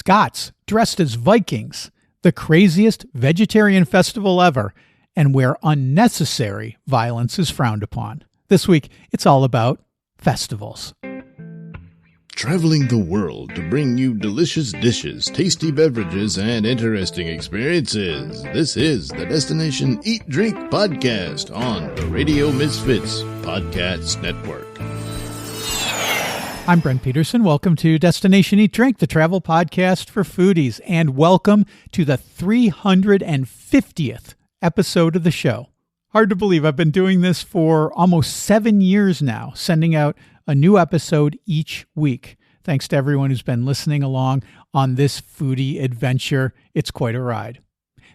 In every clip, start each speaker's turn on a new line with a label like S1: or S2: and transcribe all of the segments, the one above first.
S1: Scots dressed as Vikings, the craziest vegetarian festival ever, and where unnecessary violence is frowned upon. This week, it's all about festivals.
S2: Traveling the world to bring you delicious dishes, tasty beverages, and interesting experiences. This is the Destination Eat Drink Podcast on the Radio Misfits Podcast Network.
S1: I'm Brent Peterson. Welcome to Destination Eat Drink, the travel podcast for foodies, and welcome to the 350th episode of the show. Hard to believe I've been doing this for almost 7 years now, sending out a new episode each week. Thanks to everyone who's been listening along on this foodie adventure. It's quite a ride.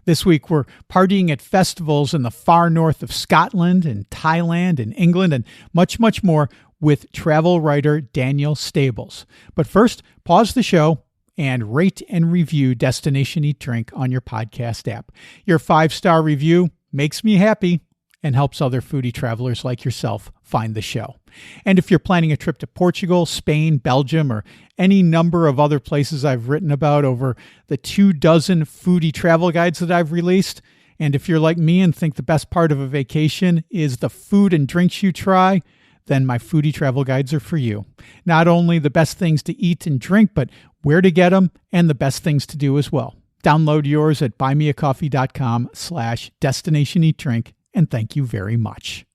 S1: This week, we're partying at festivals in the far north of Scotland and Thailand and England and much, much more with travel writer Daniel Stables. But first, pause the show and rate and review Destination Eat Drink on your podcast app. Your 5-star review makes me happy and helps other foodie travelers like yourself find the show. And if you're planning a trip to Portugal, Spain, Belgium, or any number of other places I've written about over the 24 foodie travel guides that I've released, and if you're like me and think the best part of a vacation is the food and drinks you try, then my foodie travel guides are for you. Not only the best things to eat and drink, but where to get them and the best things to do as well. Download yours at buymeacoffee.com/destinationeatdrink, and thank you very much.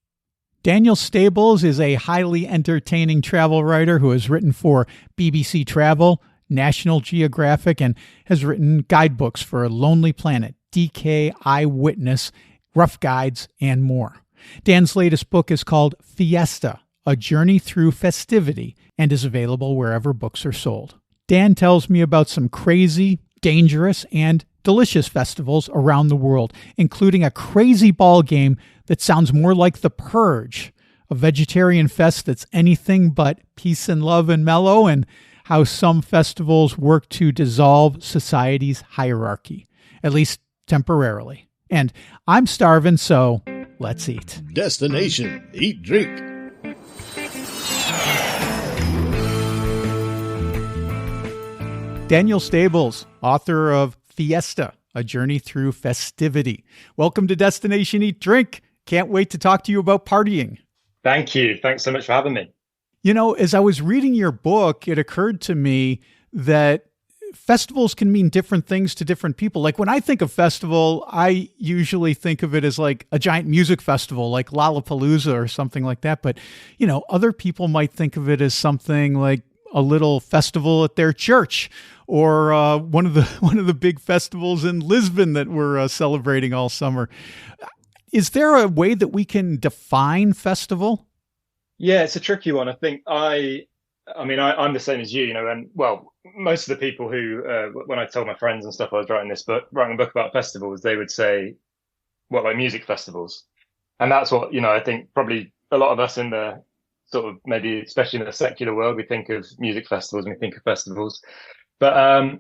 S1: Daniel Stables is a highly entertaining travel writer who has written for BBC Travel, National Geographic, and has written guidebooks for Lonely Planet, DK Eyewitness, Rough Guides, and more. Dan's latest book is called Fiesta, A Journey Through Festivity, and is available wherever books are sold. Dan tells me about some crazy, dangerous, and delicious festivals around the world, including a crazy ball game that sounds more like the Purge, a vegetarian fest that's anything but peace and love and mellow, and how some festivals work to dissolve society's hierarchy, at least temporarily. And I'm starving, so let's eat.
S2: Destination Eat Drink.
S1: Daniel Stables, author of Fiesta, A Journey Through Festivity. Welcome to Destination Eat Drink. Can't wait to talk to you about partying.
S3: Thank you. Thanks so much for having me.
S1: You know, as I was reading your book, it occurred to me that festivals can mean different things to different people. Like when I think of festival, I usually think of it as like a giant music festival, like Lollapalooza or something like that. But, you know, other people might think of it as something like a little festival at their church, or one of the big festivals in Lisbon that we're celebrating all summer. Is there a way that we can define festival?
S3: Yeah, it's a tricky one. I think I'm the same as you, and well, most of the people who, when I told my friends and stuff I was writing a book about festivals, they would say, what, like music festivals? And that's what, I think probably a lot of us in the sort of, maybe especially in the secular world, we think of music festivals and we think of festivals. But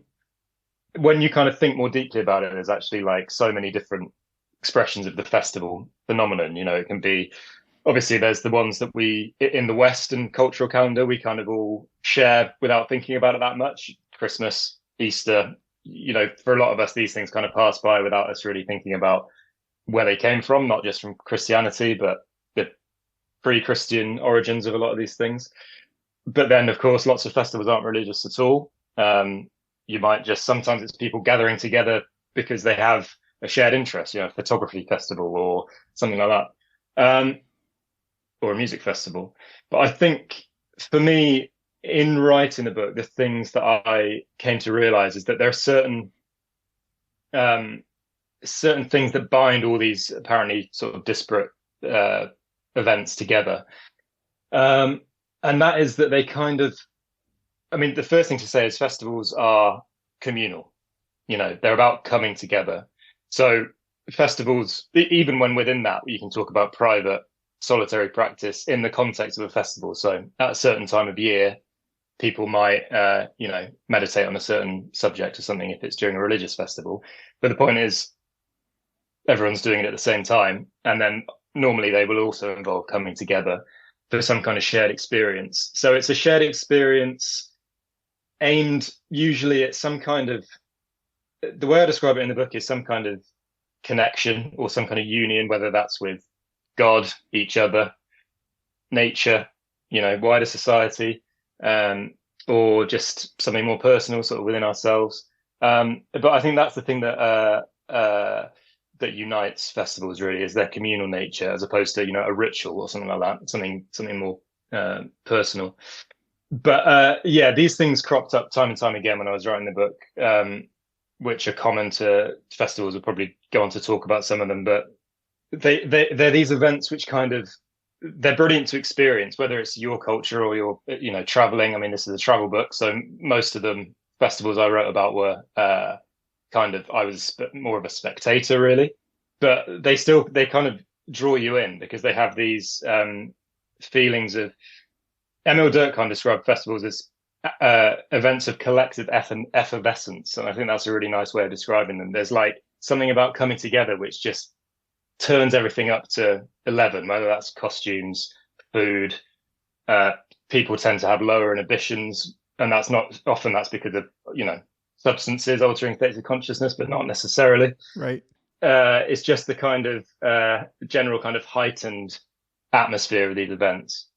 S3: when you kind of think more deeply about it, there's actually like so many different expressions of the festival phenomenon. It can be, obviously there's the ones that we, in the Western cultural calendar, we kind of all share without thinking about it that much. Christmas, Easter, for a lot of us, these things kind of pass by without us really thinking about where they came from, not just from Christianity, but the pre-Christian origins of a lot of these things. But then, of course, lots of festivals aren't religious at all. You might just, sometimes it's people gathering together because they have a shared interest, a photography festival or something like that, or a music festival. But I think for me, in writing the book, the things that I came to realize is that there are certain things that bind all these apparently sort of disparate events together. And that is that they kind of, the first thing to say is festivals are communal. They're about coming together. So festivals, even when within that, you can talk about private, solitary practice in the context of a festival. So at a certain time of year, people might, meditate on a certain subject or something if it's during a religious festival. But the point is, everyone's doing it at the same time. And then normally they will also involve coming together for some kind of shared experience. So it's a shared experience aimed usually at some kind of, the way I describe it in the book is some kind of connection or some kind of union, whether that's with God, each other, nature, wider society, or just something more personal, sort of within ourselves. But I think that's the thing that unites festivals really, is their communal nature, as opposed to a ritual or something like that, something more personal. But yeah, these things cropped up time and time again when I was writing the book, which are common to festivals. We'll probably go on to talk about some of them, but they're these events which kind of, they're brilliant to experience, whether it's your culture or you're traveling. I mean, this is a travel book, so most of them festivals I wrote about were I was more of a spectator really, but they kind of draw you in because they have these feelings of, Emil Durkheim described festivals as events of collective effervescence, and I think that's a really nice way of describing them. There's like something about coming together which just turns everything up to 11, whether that's costumes, food. People tend to have lower inhibitions, and that's because of substances altering states of consciousness, but not necessarily.
S1: Right.
S3: It's just the kind of general kind of heightened atmosphere of these events,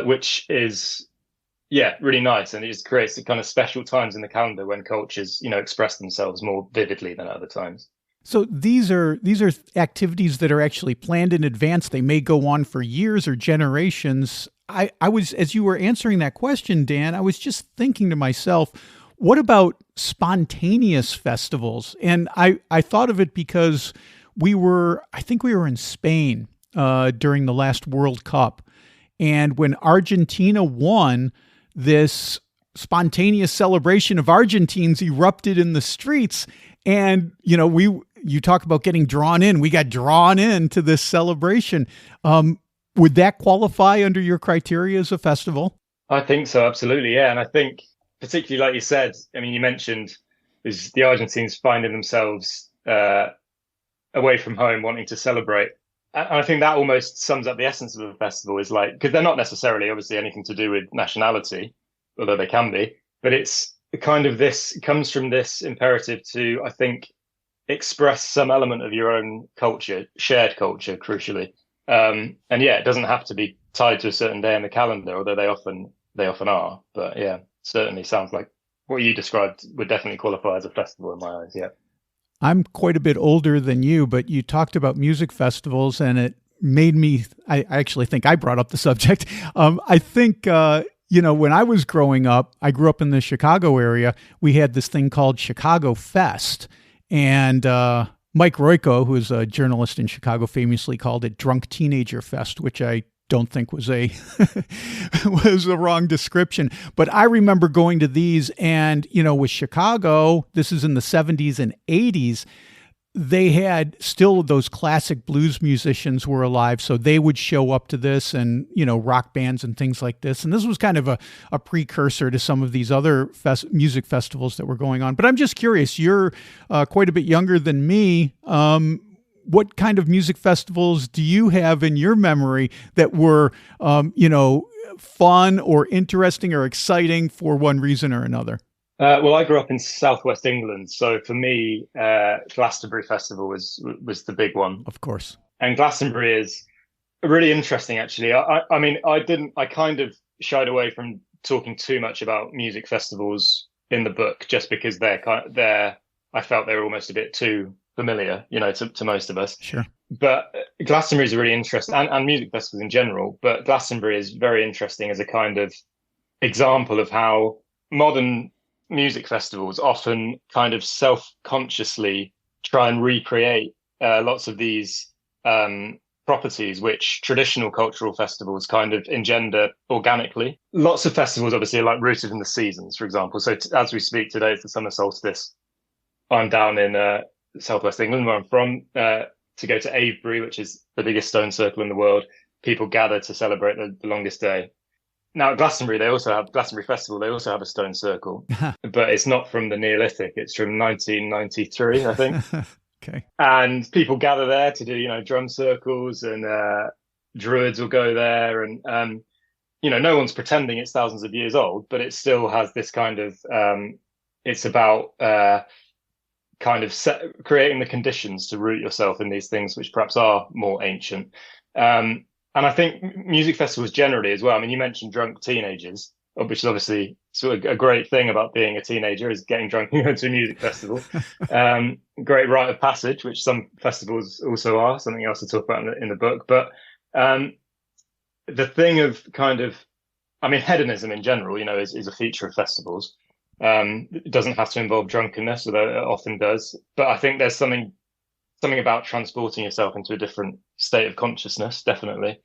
S3: which is really nice, and it just creates the kind of special times in the calendar when cultures express themselves more vividly than at other times.
S1: So these are activities that are actually planned in advance. They may go on for years or generations. I was, as you were answering that question, Dan, I was just thinking to myself, what about spontaneous festivals? And I thought of it because I think we were in Spain during the last World Cup. And when Argentina won, this spontaneous celebration of Argentines erupted in the streets. And, you talk about getting drawn in. We got drawn into this celebration. Would that qualify under your criteria as a festival?
S3: I think so, absolutely, yeah. And I think, particularly like you said, I mean, you mentioned is the Argentines finding themselves away from home, wanting to celebrate. And I think that almost sums up the essence of a festival, is like, because they're not necessarily obviously anything to do with nationality, although they can be, but it's kind of it comes from this imperative to, I think, express some element of your own culture, shared culture, crucially. And yeah, it doesn't have to be tied to a certain day in the calendar, although they often are. But yeah, certainly sounds like what you described would definitely qualify as a festival in my eyes. Yeah.
S1: I'm quite a bit older than you, but you talked about music festivals, and it made me, I actually think I brought up the subject. I think, when I was growing up, I grew up in the Chicago area. We had this thing called Chicago Fest. And Mike Royko, who is a journalist in Chicago, famously called it Drunk Teenager Fest, which I don't think was a wrong description. But I remember going to these, and with Chicago, this is in the 70s and 80s, they had still those classic blues musicians were alive, so they would show up to this, and rock bands and things like this. And this was kind of a precursor to some of these other music festivals that were going on. But I'm just curious, you're quite a bit younger than me. What kind of music festivals do you have in your memory that were, fun or interesting or exciting for one reason or another?
S3: Well, I grew up in southwest England, so for me, Glastonbury Festival was the big one.
S1: Of course.
S3: And Glastonbury is really interesting, actually. I kind of shied away from talking too much about music festivals in the book, just because I felt they were almost a bit too familiar, to most of us.
S1: Sure.
S3: But Glastonbury is really interesting, and music festivals in general. But Glastonbury is very interesting as a kind of example of how modern music festivals often kind of self-consciously try and recreate lots of these properties which traditional cultural festivals kind of engender organically. Lots of festivals obviously are like rooted in the seasons, for example. So as we speak today, it's the summer solstice. I'm down in southwest England, where I'm from, to go to Avebury, which is the biggest stone circle in the world. People gather to celebrate the longest day. Now at Glastonbury, Glastonbury Festival, they also have a stone circle, but it's not from the Neolithic. It's from 1993, I think.
S1: Okay.
S3: And people gather there to do, drum circles, and druids will go there. And no one's pretending it's thousands of years old, but it still has this kind of, it's about kind of creating the conditions to root yourself in these things which perhaps are more ancient. And I think music festivals generally as well. I mean, you mentioned drunk teenagers, which is obviously sort of a great thing about being a teenager is getting drunk and going to a music festival. Great rite of passage, which some festivals also are, something else to talk about in the book. But the thing of kind of, I mean, hedonism in general, is a feature of festivals. It doesn't have to involve drunkenness, although it often does. But I think there's something about transporting yourself into a different state of consciousness, definitely.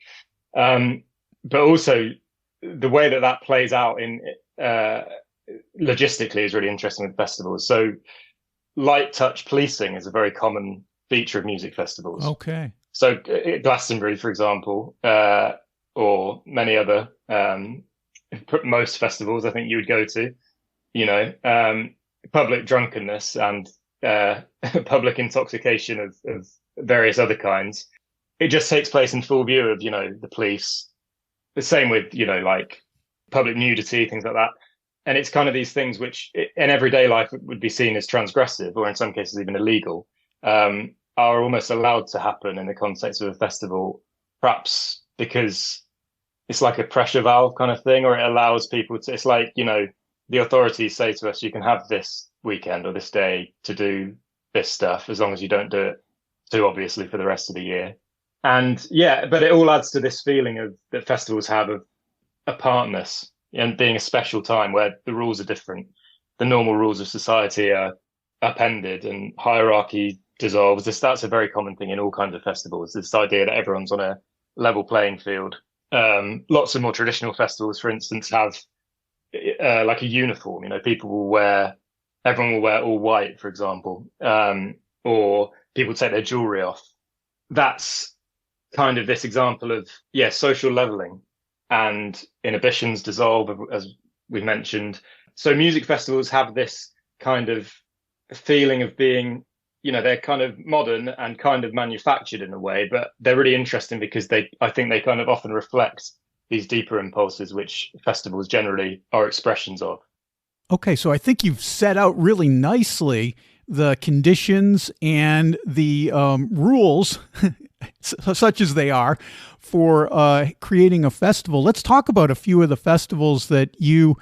S3: But also the way that plays out in logistically is really interesting with festivals. So light touch policing is a very common feature of music festivals.
S1: Okay.
S3: So Glastonbury, for example, or many other, most festivals I think you would go to, public drunkenness and public intoxication of various other kinds. It just takes place in full view of, the police. The same with, like public nudity, things like that. And it's kind of these things which in everyday life would be seen as transgressive or in some cases even illegal, are almost allowed to happen in the context of a festival, perhaps because it's like a pressure valve kind of thing, or it allows people to, it's like, the authorities say to us, you can have this weekend or this day to do this stuff as long as you don't do it too obviously for the rest of the year. And yeah, but it all adds to this feeling of that festivals have of apartness and being a special time where the rules are different. The normal rules of society are upended and hierarchy dissolves. That's a very common thing in all kinds of festivals. This idea that everyone's on a level playing field. Lots of more traditional festivals, for instance, have like a uniform. Everyone will wear all white, for example, or people take their jewelry off. That's kind of this example of, social leveling and inhibitions dissolve, as we've mentioned. So music festivals have this kind of feeling of being, they're kind of modern and kind of manufactured in a way, but they're really interesting because I think they kind of often reflect these deeper impulses, which festivals generally are expressions of.
S1: Okay, so I think you've set out really nicely the conditions and the rules, such as they are, for creating a festival. Let's talk about a few of the festivals that you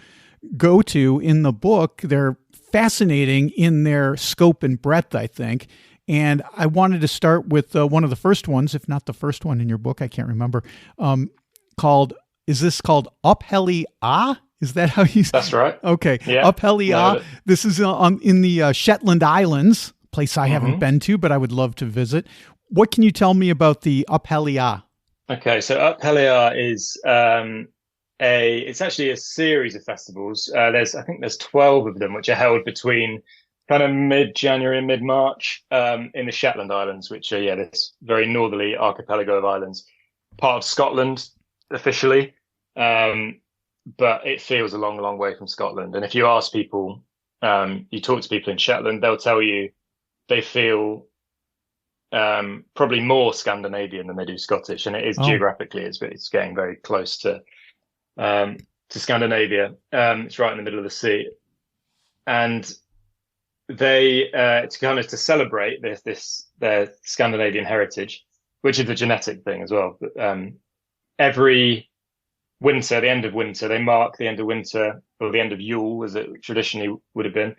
S1: go to in the book. They're fascinating in their scope and breadth, I think. And I wanted to start with one of the first ones, if not the first one in your book, I can't remember, is this called Uphelly Ah? Is that how you say it?
S3: That's right.
S1: Okay.
S3: Yeah.
S1: Uphelly Ah. This is in the Shetland Islands, a place I haven't been to, but I would love to visit. What can you tell me about the Uphelly Ah?
S3: Okay, so Uphelly Ah is it's actually a series of festivals. I think there's 12 of them, which are held between kind of mid-January and mid-March in the Shetland Islands, which are, this very northerly archipelago of islands, part of Scotland officially. But it feels a long, long way from Scotland. And if you ask people, you talk to people in Shetland, they'll tell you they feel probably more Scandinavian than they do Scottish. And it is geographically, it's getting very close to Scandinavia. It's right in the middle of the sea. And they, it's kind of to celebrate their Scandinavian heritage, which is a genetic thing as well. Every winter, the end of winter, they mark the end of winter, or the end of Yule, as it traditionally would have been,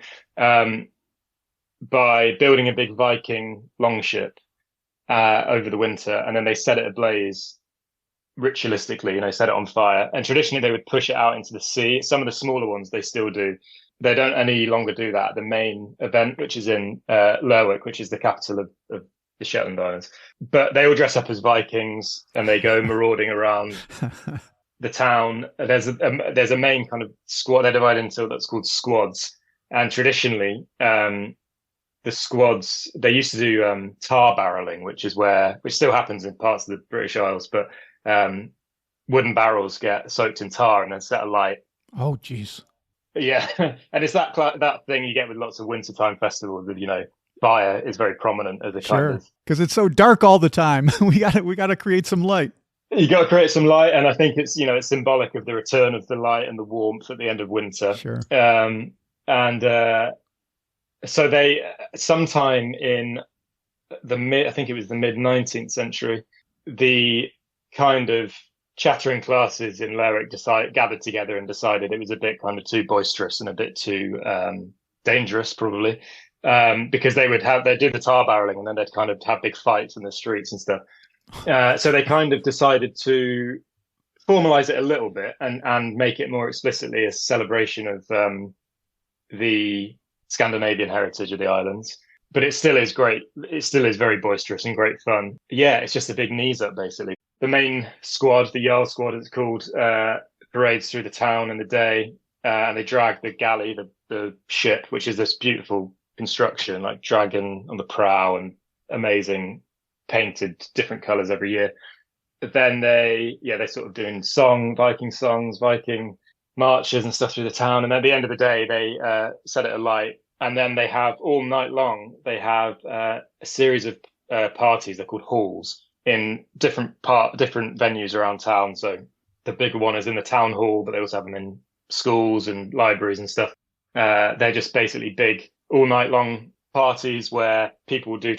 S3: by building a big Viking longship over the winter, and then they set it ablaze ritualistically, set it on fire. And traditionally they would push it out into the sea. Some of the smaller ones they still do. They don't any longer do that. The main event, which is in Lerwick, which is the capital of the Shetland Islands, but they all dress up as Vikings and they go marauding around the town. There's a main kind of squad. They're divided into that's called squads, and traditionally the squads, they used to do tar barreling, which still happens in parts of the British Isles, but wooden barrels get soaked in tar and then set alight.
S1: Oh, geez.
S3: Yeah, and it's that thing you get with lots of wintertime festivals with, fire is very prominent as a kind of,
S1: because it's so dark all the time. We got to create some light.
S3: You got to create some light, and I think it's symbolic of the return of the light and the warmth at the end of winter.
S1: Sure.
S3: And so they sometime in I think it was the mid 19th century, the kind of chattering classes in Lerwick gathered together and decided it was a bit kind of too boisterous and a bit too dangerous, probably, because they'd do the tar barreling and then they'd kind of have big fights in the streets and stuff. So they kind of decided to formalize it a little bit and make it more explicitly a celebration of the Scandinavian heritage of the islands. But it still is great. It still is very boisterous and great fun. Yeah, it's just a big knees up, basically. The main squad, the Jarl squad, it's called, parades through the town in the day, and they drag the galley, the ship, which is this beautiful construction, like dragon on the prow and amazing, painted different colors every year. But then they sort of doing Viking songs, Viking marches and stuff through the town. And at the end of the day, they set it alight. And then they have all night long, they have a series of parties. They're called halls in different venues around town. So the bigger one is in the town hall, but they also have them in schools and libraries and stuff. They're just basically big all night long parties where people will do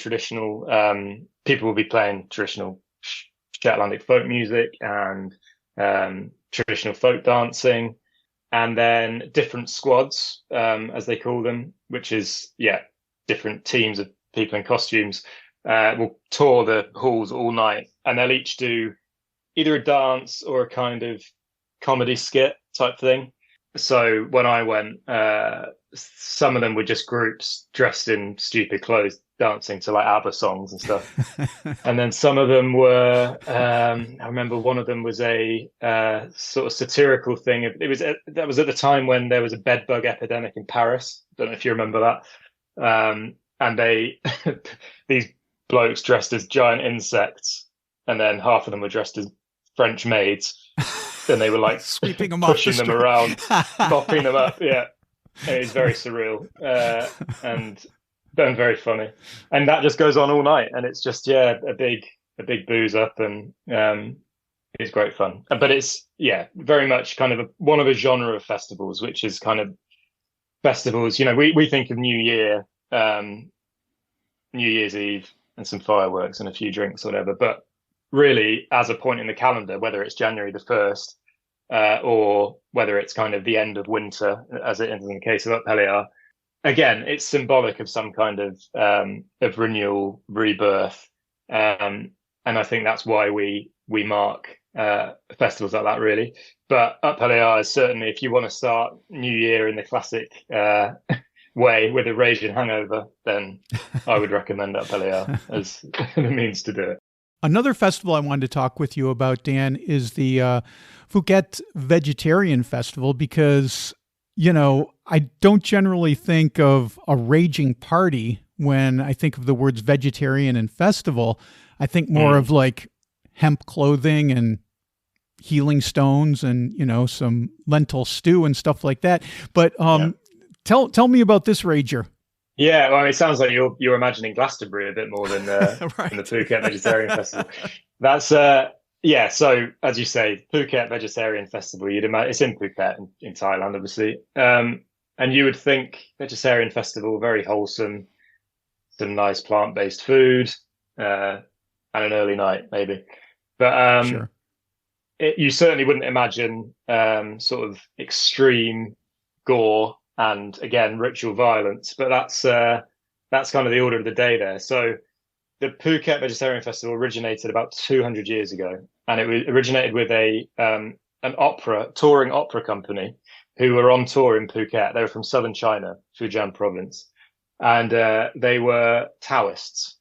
S3: people will be playing traditional Shetlandic folk music and traditional folk dancing. And then different squads, as they call them, which is, different teams of people in costumes, will tour the halls all night. And they'll each do either a dance or a kind of comedy skit type thing. So when I went, some of them were just groups dressed in stupid clothes dancing to like ABBA songs and stuff. And then some of them were, I remember one of them was a sort of satirical thing. That was at the time when there was a bedbug epidemic in Paris. Don't know if you remember that. And these blokes dressed as giant insects, and then half of them were dressed as French maids. And they were like
S1: sweeping them
S3: pushing them around, mopping them up. Yeah. It was very surreal. And very funny, and that just goes on all night, and it's just a big booze up, and it's great fun. But it's very much kind of one of a genre of festivals, which is kind of festivals. We think of New Year, New Year's Eve, and some fireworks and a few drinks or whatever. But really, as a point in the calendar, whether it's January the 1st or whether it's kind of the end of winter, as it is in the case of Uphelliar. Again, it's symbolic of some kind of renewal, rebirth, and I think that's why we mark festivals like that, really. But Uphelliar is certainly, if you want to start New Year in the classic way with a raging hangover, then I would recommend Uphelliar as the means to do it.
S1: Another festival I wanted to talk with you about, Dan, is the Phuket Vegetarian Festival, because I don't generally think of a raging party when I think of the words vegetarian and festival. I think more of like hemp clothing and healing stones and, some lentil stew and stuff like that. But tell me about this rager.
S3: Yeah, well, it sounds like you're imagining Glastonbury a bit more than
S1: right.
S3: than the Phuket Vegetarian Festival. That's so as you say, Phuket Vegetarian Festival, you'd imagine it's in Phuket in Thailand, obviously. And you would think Vegetarian Festival, very wholesome, some nice plant-based food, and an early night, maybe. But
S1: sure.
S3: You certainly wouldn't imagine sort of extreme gore and, again, ritual violence. But that's kind of the order of the day there. So the Phuket Vegetarian Festival originated about 200 years ago, and it originated with an touring opera company who were on tour in Phuket. They were from southern China, Fujian province, and they were Taoists.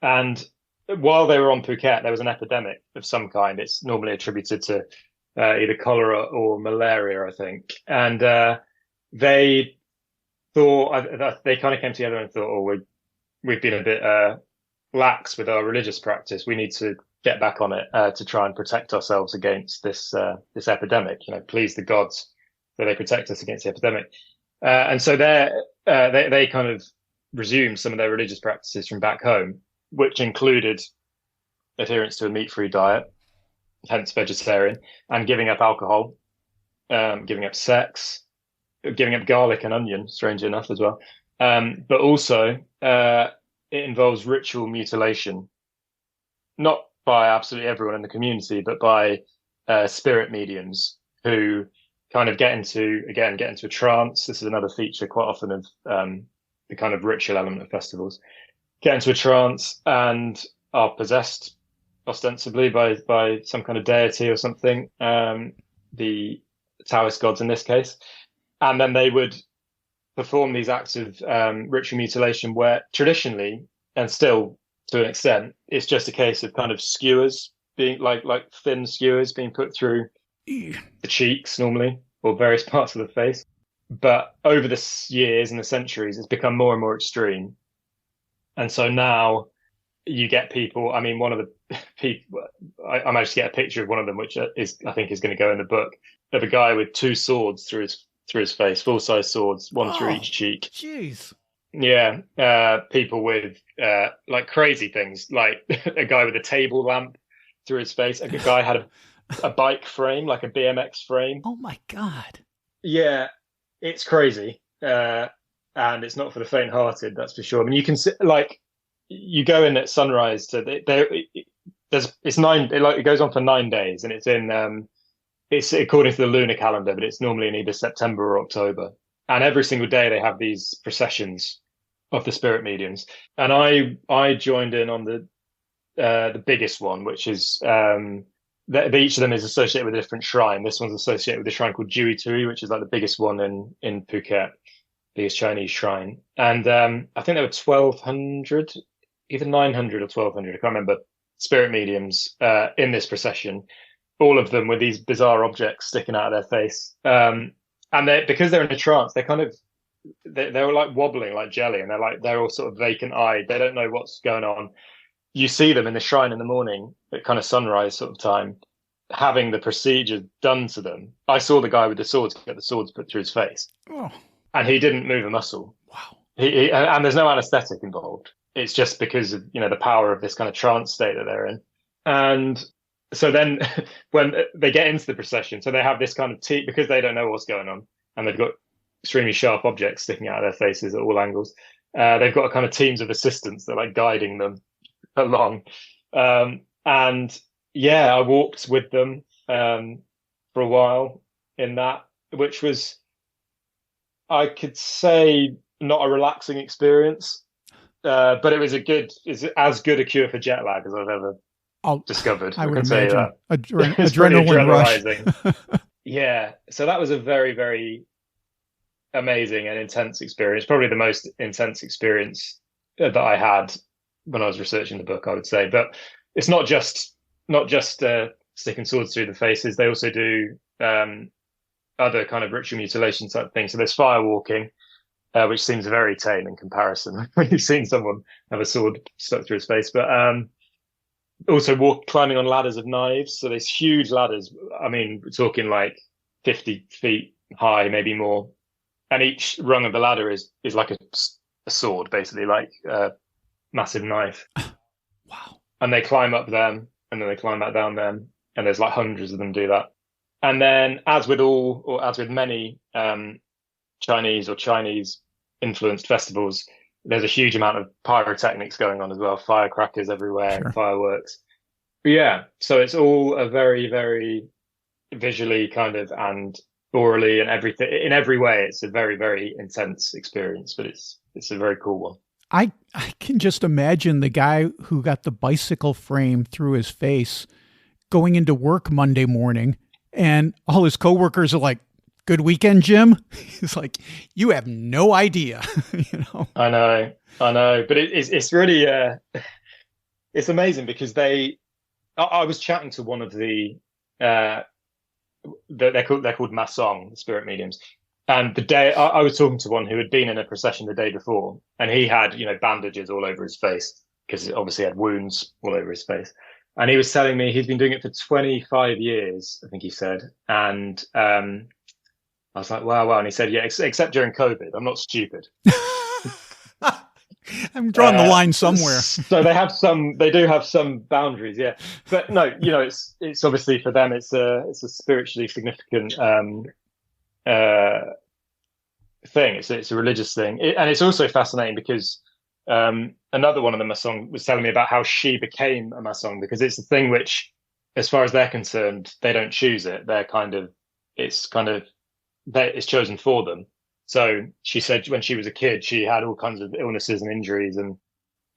S3: And while they were on Phuket, there was an epidemic of some kind. It's normally attributed to either cholera or malaria, I think. And they thought, they kind of came together and thought, oh, we've been a bit lax with our religious practice. We need to get back on it to try and protect ourselves against this epidemic. Please the gods that they protect us against the epidemic. And so they kind of resumed some of their religious practices from back home, which included adherence to a meat-free diet. hence vegetarian, and giving up alcohol, giving up sex, giving up garlic and onion, strangely enough as well. But also it involves ritual mutilation, not by absolutely everyone in the community, but by spirit mediums who kind of get into a trance. This is another feature quite often of the kind of ritual element of festivals. Get into a trance and are possessed ostensibly by some kind of deity or something, the Taoist gods in this case. And then they would perform these acts of ritual mutilation where traditionally, and still to an extent, it's just a case of kind of skewers being like thin skewers being put through the cheeks normally, or various parts of the face. But over the years and the centuries, it's become more and more extreme. And so now you get people, I mean, one of the people, I managed to get a picture of one of them, which I think is going to go in the book, of a guy with two swords through his face, full-size swords, one through each cheek.
S1: Jeez.
S3: Yeah. People with like crazy things, like a guy with a table lamp through his face. A guy had a bike frame, like a BMX frame.
S1: Oh my God.
S3: Yeah, it's crazy. And it's not for the faint-hearted, that's for sure. I mean, you can like you go in at sunrise to it goes on for 9 days, and it's according to the lunar calendar, but it's normally in either September or October. And every single day they have these processions of the spirit mediums. And I joined in on the biggest one, which is each of them is associated with a different shrine. This one's associated with a shrine called Jiwitui, which is like the biggest one in Phuket, biggest Chinese shrine. And I think there were 1,200, either 900 or 1,200, I can't remember, spirit mediums in this procession. All of them with these bizarre objects sticking out of their face. And because they're in a trance, they're like wobbling like jelly, and they're all sort of vacant eyed. They don't know what's going on. You see them in the shrine in the morning at kind of sunrise sort of time, having the procedure done to them. I saw the guy with the swords get the swords put through his face, and he didn't move a muscle.
S1: Wow.
S3: And there's no anesthetic involved. It's just because of the power of this kind of trance state that they're in. And so then when they get into the procession, so they have this kind of because they don't know what's going on, and they've got extremely sharp objects sticking out of their faces at all angles. They've got a kind of teams of assistants that are like guiding them along. And yeah, I walked with them for a while in that, which was, I could say, not a relaxing experience, but it was as good a cure for jet lag as I've ever discovered.
S1: I would
S3: say
S1: imagine.
S3: that.
S1: Adrenaline rush.
S3: Yeah. So that was a very, very amazing and intense experience. Probably the most intense experience that I had when I was researching the book, I would say. But it's not just sticking swords through the faces. They also do other kind of ritual mutilation type things. So there's fire walking, which seems very tame in comparison when you've seen someone have a sword stuck through his face. But also climbing on ladders of knives. So there's huge ladders. I mean, we're talking like 50 feet high, maybe more. And each rung of the ladder is like a sword, basically, like a massive knife.
S1: Wow.
S3: And they climb up them, and then they climb back down them. And there's like hundreds of them do that. And then as with many Chinese or Chinese influenced festivals, there's a huge amount of pyrotechnics going on as well, firecrackers everywhere, and fireworks. But yeah, so it's all a very, very visually kind of and orally and everything. In every way, it's a very, very intense experience, but it's a very cool one.
S1: I can just imagine the guy who got the bicycle frame through his face going into work Monday morning, and all his coworkers are like, "Good weekend, Jim?" He's like, "You have no idea."
S3: I know, but it's really it's amazing because I was chatting to one of the they're called Masong, the spirit mediums, and the day I was talking to one who had been in a procession the day before, and he had bandages all over his face because he obviously had wounds all over his face. And he was telling me he's been doing it for 25 years, I think he said. And I was like, wow. And he said, yeah, except during COVID. I'm not stupid.
S1: I'm drawing the line somewhere.
S3: So they do have some boundaries, yeah. But no, it's obviously for them, it's a spiritually significant uh, thing. It's a religious thing, and it's also fascinating because another one of the Masong was telling me about how she became a Masong, because it's a thing which, as far as they're concerned, they don't choose it. It's chosen for them. So she said when she was a kid, she had all kinds of illnesses and injuries, and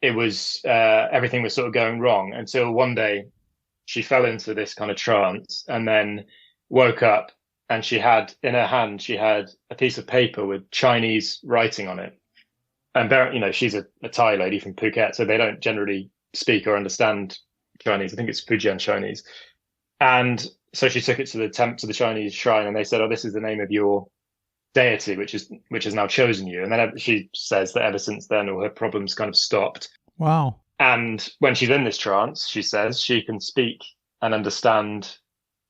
S3: it was everything was sort of going wrong until one day she fell into this kind of trance and then woke up, and she had in her hand, she had a piece of paper with Chinese writing on it. And she's a Thai lady from Phuket, so they don't generally speak or understand Chinese. I think it's Fujian Chinese. And so she took it to the Chinese shrine, and they said, "Oh, this is the name of your deity, which has now chosen you." And then she says that ever since then, all her problems kind of stopped.
S1: Wow.
S3: And when she's in this trance, she says she can speak and understand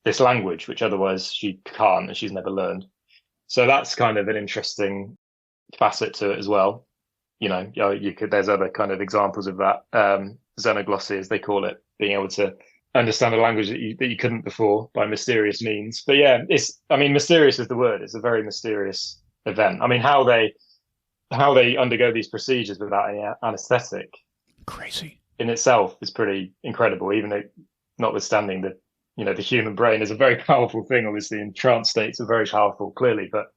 S3: this language, which otherwise she can't, and she's never learned. So that's kind of an interesting facet to it as well. There's other kind of examples of that. Xenoglossy, as they call it, being able to understand a language that you couldn't before by mysterious means. But yeah, mysterious is the word. It's a very mysterious event. I mean, how they undergo these procedures without any anesthetic,
S1: crazy
S3: in itself, is pretty incredible. Even though, notwithstanding the human brain is a very powerful thing. Obviously, in trance states are very powerful, clearly, but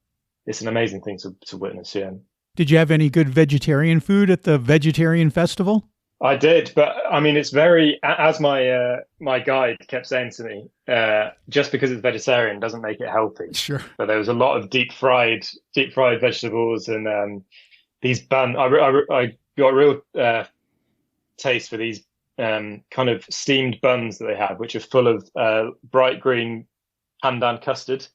S3: it's an amazing thing to witness. Yeah.
S1: Did you have any good vegetarian food at the vegetarian festival?
S3: I did, but I mean, it's very, as my guide kept saying to me, just because it's vegetarian doesn't make it healthy.
S1: Sure.
S3: But there was a lot of deep fried vegetables and these buns. I got a real taste for these kind of steamed buns that they have, which are full of bright green pandan custard,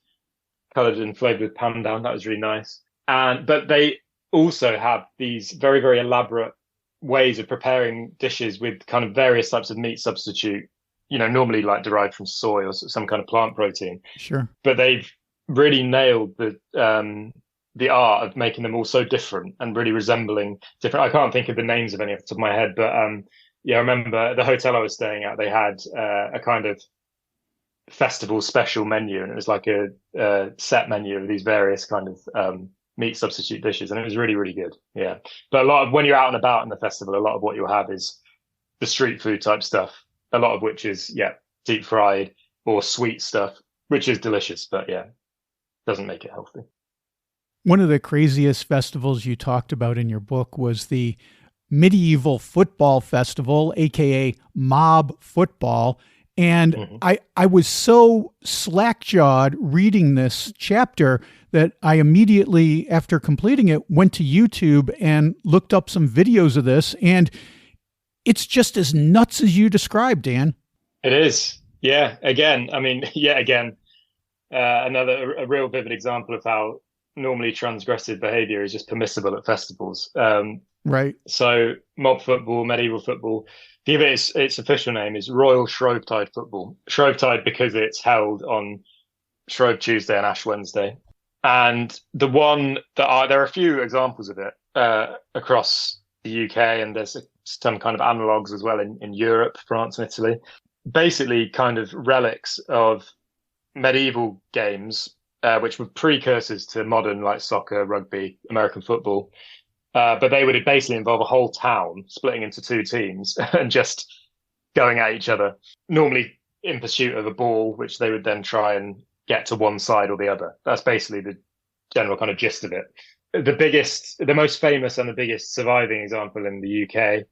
S3: coloured and flavoured with pandan. That was really nice. But they also have these very, very elaborate ways of preparing dishes with kind of various types of meat substitute, normally like derived from soy or some kind of plant protein.
S1: Sure. But
S3: they've really nailed the art of making them all so different and really resembling different. I can't think of the names of any off the top of my head, but I remember the hotel I was staying at, they had a kind of festival special menu, and it was like a set menu of these various kind of meat substitute dishes, and it was really, really good. Yeah. But when you're out and about in the festival, a lot of what you'll have is the street food type stuff, a lot of which is deep fried or sweet stuff, which is delicious, but doesn't make it healthy.
S1: One of the craziest festivals you talked about in your book was the Medieval Football Festival, aka Mob Football. And I was so slack-jawed reading this chapter that I immediately, after completing it, went to YouTube and looked up some videos of this. And it's just as nuts as you described, Dan.
S3: It is. Yeah. Again, a real vivid example of how normally transgressive behavior is just permissible at festivals.
S1: Right.
S3: So mob football, medieval football, give it its official name is Royal Shrovetide Football. Shrovetide because it's held on Shrove Tuesday and Ash Wednesday. And the one there are a few examples of it across the UK, and there's some kind of analogues as well in Europe, France and Italy. Basically kind of relics of medieval games, which were precursors to modern like soccer, rugby, American football. But they would basically involve a whole town splitting into two teams and just going at each other, normally in pursuit of a ball, which they would then try and get to one side or the other. That's basically the general kind of gist of it. The most famous and the biggest surviving example in the UK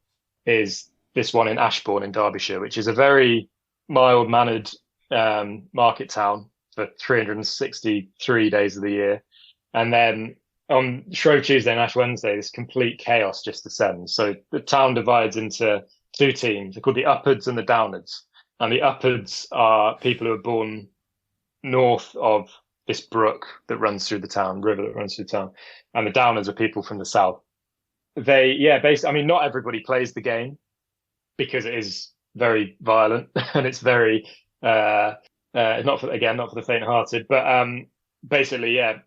S3: is this one in Ashbourne in Derbyshire, which is a very mild-mannered market town for 363 days of the year. And then on Shrove Tuesday and Ash Wednesday, this complete chaos just descends. So the town divides into two teams. They're called the Uppards and the Downards. And the Uppards are people who are born north of this brook that runs through the town, river that runs through the town. And the Downards are people from the south. Basically, not everybody plays the game because it is very violent and it's very, not for the faint-hearted, but basically, a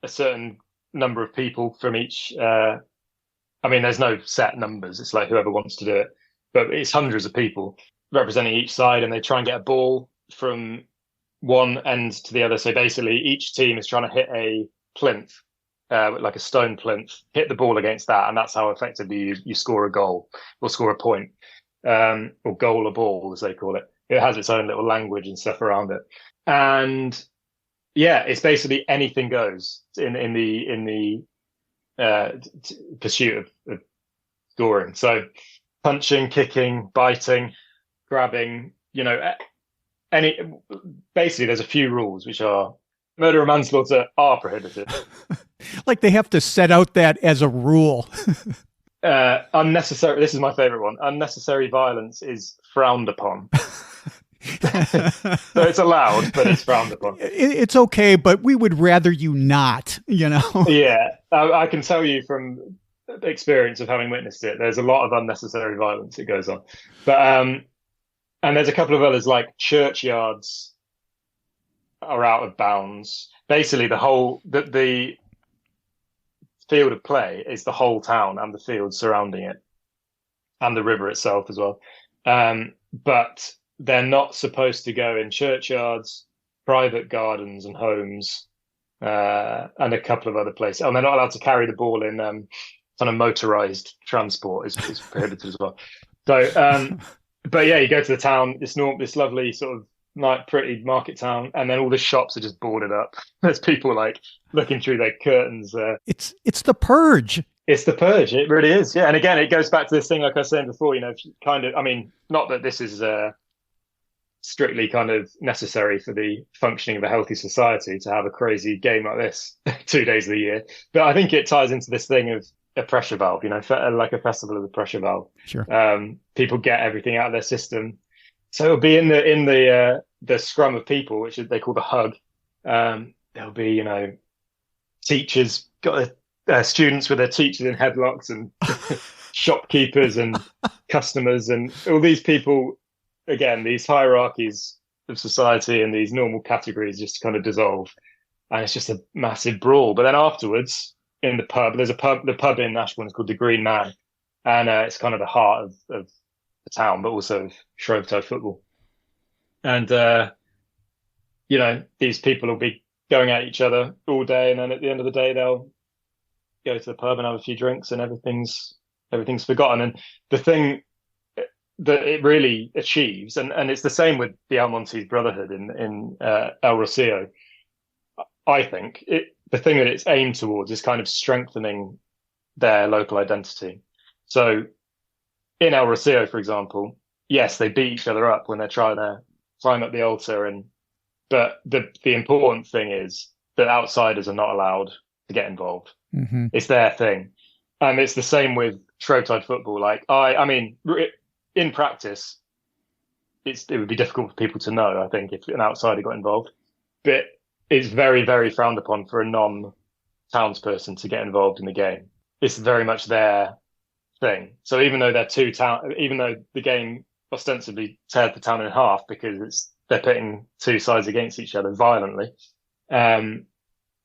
S3: certain number of people from each I mean, there's no set numbers. It's like whoever wants to do it, but it's hundreds of people representing each side, and they try and get a ball from one end to the other. So basically, each team is trying to hit a plinth, like a stone plinth, hit the ball against that, and that's how effectively you score a goal or score a point, or goal a ball, as they call it. It has its own little language and stuff around it, and yeah, it's basically anything goes in the pursuit of scoring. So punching, kicking, biting, grabbing, basically there's a few rules which are murder and manslaughter are prohibited.
S1: Like they have to set out that as a rule.
S3: Unnecessary. This is my favorite one. Unnecessary violence is frowned upon. So it's allowed, but it's frowned upon.
S1: It's okay, but we would rather you not,
S3: Yeah, I can tell you from experience of having witnessed it, there's a lot of unnecessary violence that goes on. But and there's a couple of others, like churchyards are out of bounds. Basically, the field of play is the whole town and the fields surrounding it, and the river itself as well. But they're not supposed to go in churchyards, private gardens and homes, and a couple of other places. And they're not allowed to carry the ball in kind of motorized transport is prohibited as well. So, but yeah, you go to the town, this lovely sort of pretty market town, and then all the shops are just boarded up. There's people like looking through their curtains.
S1: It's the Purge.
S3: It's the Purge. It really is. Yeah. And again, it goes back to this thing, like I was saying before, kind of, I mean, not that this is strictly kind of necessary for the functioning of a healthy society to have a crazy game like this 2 days of the year. But I think it ties into this thing of a pressure valve, like a festival of the pressure valve.
S1: Sure.
S3: People get everything out of their system. So it'll be in the scrum of people, which they call the hug. There'll be, teachers got students with their teachers in headlocks, and shopkeepers and customers, and all these people. Again, these hierarchies of society and these normal categories just kind of dissolve, and it's just a massive brawl. But then afterwards, in the pub, the pub in Ashbourne is called the Green Man, and it's kind of the heart of the town, but also of Shrovetide football. And these people will be going at each other all day, and then at the end of the day, they'll go to the pub and have a few drinks, and everything's forgotten. And the thing that it really achieves, and it's the same with the Almonte's Brotherhood in El Rocio. I think the thing that it's aimed towards is kind of strengthening their local identity. So in El Rocio, for example, yes, they beat each other up when they're trying to climb up the altar, but the important thing is that outsiders are not allowed to get involved.
S1: Mm-hmm.
S3: It's their thing, and it's the same with Shrovetide football. Like I mean. In practice, it would be difficult for people to know, I think, if an outsider got involved. But it's very, very frowned upon for a non-townsperson to get involved in the game. It's very much their thing. So even though even though the game ostensibly tears the town in half because they're pitting two sides against each other violently,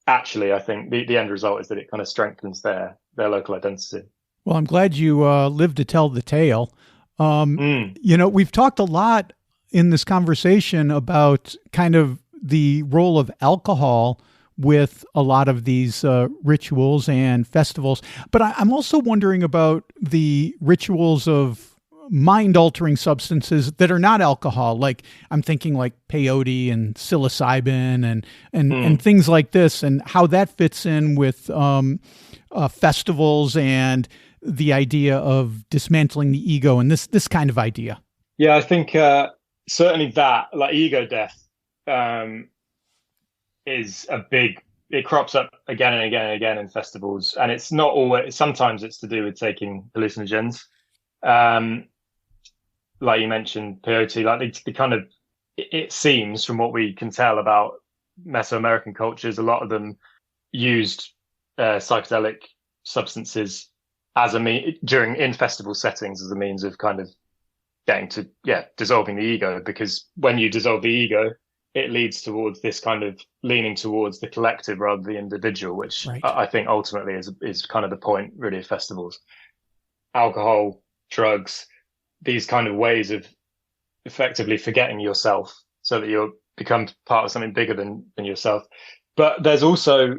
S3: actually, I think the end result is that it kind of strengthens their local identity.
S1: Well, I'm glad you lived to tell the tale. We've talked a lot in this conversation about kind of the role of alcohol with a lot of these rituals and festivals. But I'm also wondering about the rituals of mind-altering substances that are not alcohol. Like I'm thinking like peyote and psilocybin and things like this, and how that fits in with festivals and the idea of dismantling the ego and this kind of idea.
S3: Yeah, I think certainly that, like ego death, is it crops up again and again and again in festivals. And it's not always, sometimes it's to do with taking hallucinogens. Like you mentioned, peyote, like the kind of, it seems from what we can tell about Mesoamerican cultures, a lot of them used psychedelic substances as in festival settings as a means of kind of getting to dissolving the ego, because when you dissolve the ego, it leads towards this kind of leaning towards the collective rather than the individual, which right. I think ultimately is kind of the point really of festivals. alcohol, drugs, these kind of ways of effectively forgetting yourself so that you become part of something bigger than yourself. But there's also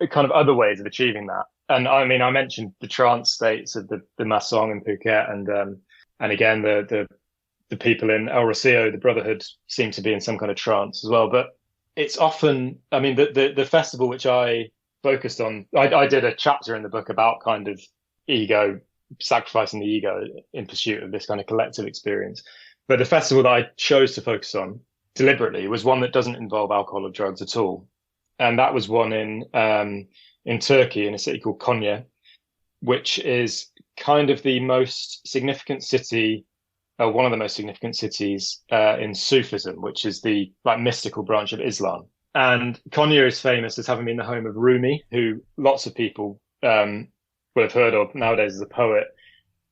S3: kind of other ways of achieving that. And I mean, I mentioned the trance states of the Masong in Phuket, and again, the people in El Rocio, the Brotherhood, seem to be in some kind of trance as well. But it's often, I mean, the festival which I focused on, I did a chapter in the book about kind of ego, sacrificing the ego in pursuit of this kind of collective experience. But the festival that I chose to focus on deliberately was one that doesn't involve alcohol or drugs at all. And that was one in Turkey, in a city called Konya, which is kind of the most significant city, one of the most significant cities in Sufism, which is the like mystical branch of Islam. And Konya is famous as having been the home of Rumi, who lots of people will have heard of nowadays as a poet.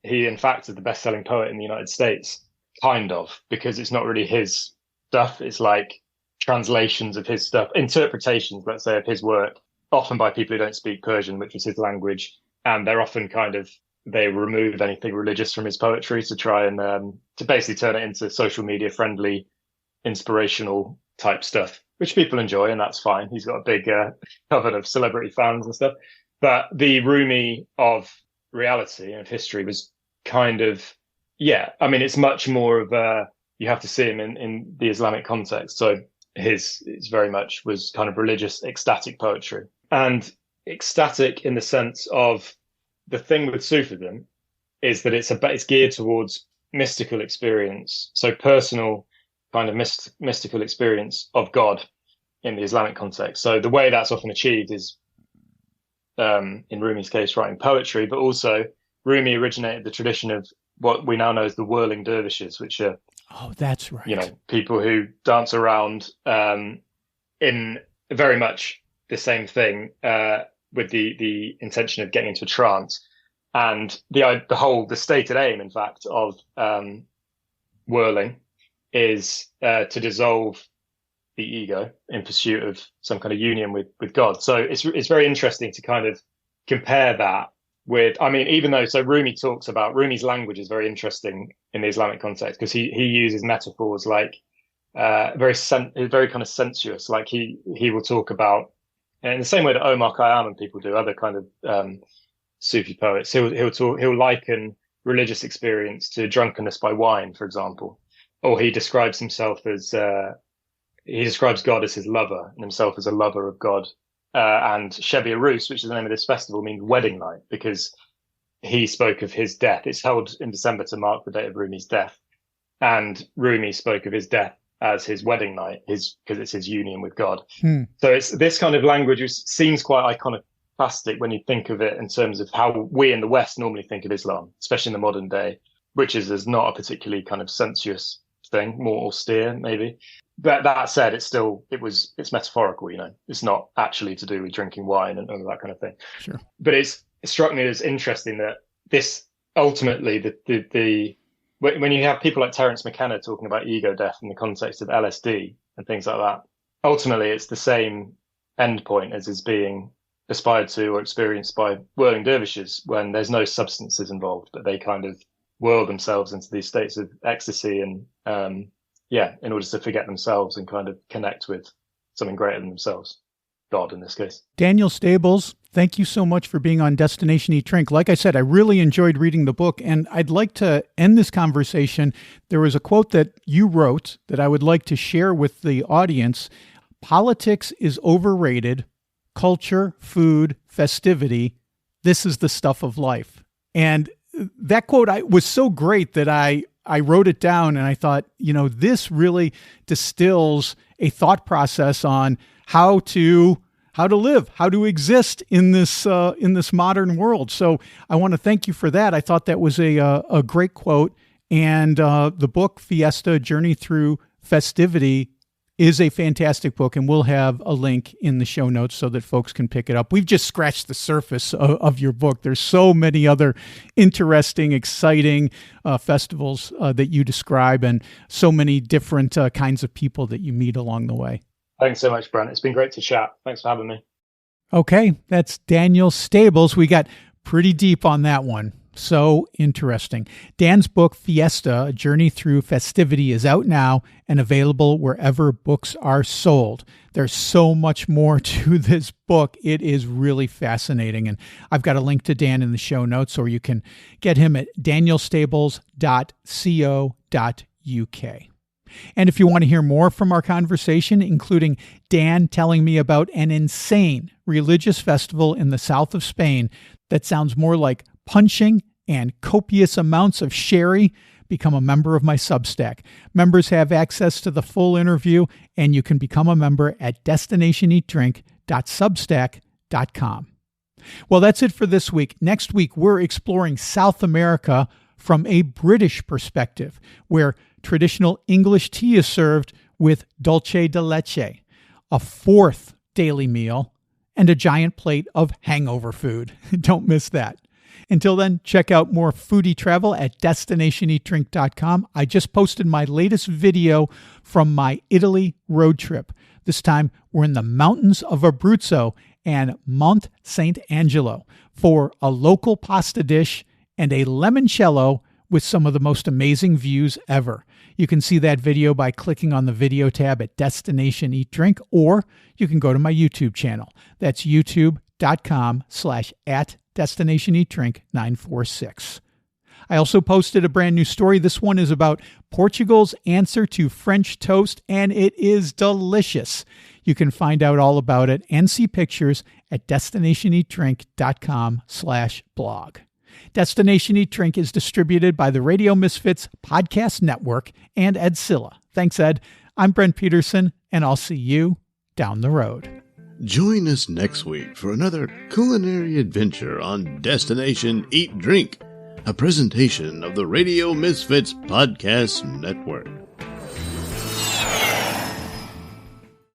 S3: He, in fact, is the best-selling poet in the United States, kind of, because it's not really his stuff. It's like translations of his stuff, interpretations, let's say, of his work, often by people who don't speak Persian, which was his language. And they're often they remove anything religious from his poetry to try and to basically turn it into social media friendly, inspirational type stuff, which people enjoy, and that's fine. He's got a big coven of celebrity fans and stuff. But the Rumi of reality and of history was kind of, yeah, I mean, it's much more of you have to see him in the Islamic context. So his very much was kind of religious, ecstatic poetry. And ecstatic in the sense of the thing with Sufism is that it's geared towards mystical experience. So personal kind of mystical experience of God in the Islamic context. So the way that's often achieved is, in Rumi's case, writing poetry, but also Rumi originated the tradition of what we now know as the whirling dervishes, which are,
S1: oh, that's right,
S3: people who dance around in very much the same thing with the intention of getting into a trance. And the stated aim, in fact, of whirling is to dissolve the ego in pursuit of some kind of union with God. So it's very interesting to kind of compare that with, I mean, even though, so Rumi's language is very interesting in the Islamic context because he uses metaphors like very kind of sensuous. Like he will talk about, in the same way that Omar Khayyam and people do, other kind of Sufi poets, he'll liken religious experience to drunkenness by wine, for example. Or he describes himself as he describes God as his lover and himself as a lover of God. And Shebi Arus, which is the name of this festival, means wedding night because he spoke of his death. It's held in December to mark the date of Rumi's death. And Rumi spoke of his death as his wedding night, because it's his union with God. So it's this kind of language which seems quite iconoclastic when you think of it in terms of how we in the West normally think of Islam, especially in the modern day, which is as not a particularly kind of sensuous thing, more austere maybe. But that said, it's metaphorical, it's not actually to do with drinking wine and all that kind of thing.
S1: Sure.
S3: But it struck me as interesting that this ultimately, when you have people like Terence McKenna talking about ego death in the context of LSD and things like that, ultimately it's the same endpoint as is being aspired to or experienced by whirling dervishes when there's no substances involved, but they kind of whirl themselves into these states of ecstasy and in order to forget themselves and kind of connect with something greater than themselves, God in this case.
S1: Daniel Stables, thank you so much for being on Destination Eat Drink. Like I said, I really enjoyed reading the book, and I'd like to end this conversation. There was a quote that you wrote that I would like to share with the audience. Politics is overrated. Culture, food, festivity. This is the stuff of life. And that quote was so great that I wrote it down and I thought, this really distills a thought process on how to live, how to exist in this modern world. So I want to thank you for that. I thought that was a great quote. And the book Fiesta, Journey Through Festivity is a fantastic book, and we'll have a link in the show notes so that folks can pick it up. We've just scratched the surface of your book. There's so many other interesting, exciting festivals that you describe, and so many different kinds of people that you meet along the way.
S3: Thanks so much, Brent. It's been great to chat. Thanks for having me.
S1: Okay, that's Daniel Stables. We got pretty deep on that one. So interesting. Dan's book, Fiesta, A Journey Through Festivity, is out now and available wherever books are sold. There's so much more to this book. It is really fascinating. And I've got a link to Dan in the show notes, or you can get him at danielstables.co.uk. And if you want to hear more from our conversation, including Dan telling me about an insane religious festival in the south of Spain that sounds more like punching and copious amounts of sherry, become a member of my Substack. Members have access to the full interview, and you can become a member at destinationeatdrink.substack.com. Well, that's it for this week. Next week, we're exploring South America from a British perspective, where traditional English tea is served with dulce de leche, a fourth daily meal, and a giant plate of hangover food. Don't miss that. Until then, check out more foodie travel at destinationeatdrink.com. I just posted my latest video from my Italy road trip. This time, we're in the mountains of Abruzzo and Mont Sant'Angelo for a local pasta dish and a limoncello with some of the most amazing views ever. You can see that video by clicking on the video tab at Destination Eat Drink, or you can go to my YouTube channel. That's youtube.com/@DestinationEatDrink946. I also posted a brand new story. This one is about Portugal's answer to French toast, and it is delicious. You can find out all about it and see pictures at destinationeatdrink.com/blog. Destination Eat Drink is distributed by the Radio Misfits Podcast Network and Ed Silla. Thanks, Ed. I'm Brent Peterson, and I'll see you down the road.
S2: Join us next week for another culinary adventure on Destination Eat Drink, a presentation of the Radio Misfits Podcast Network.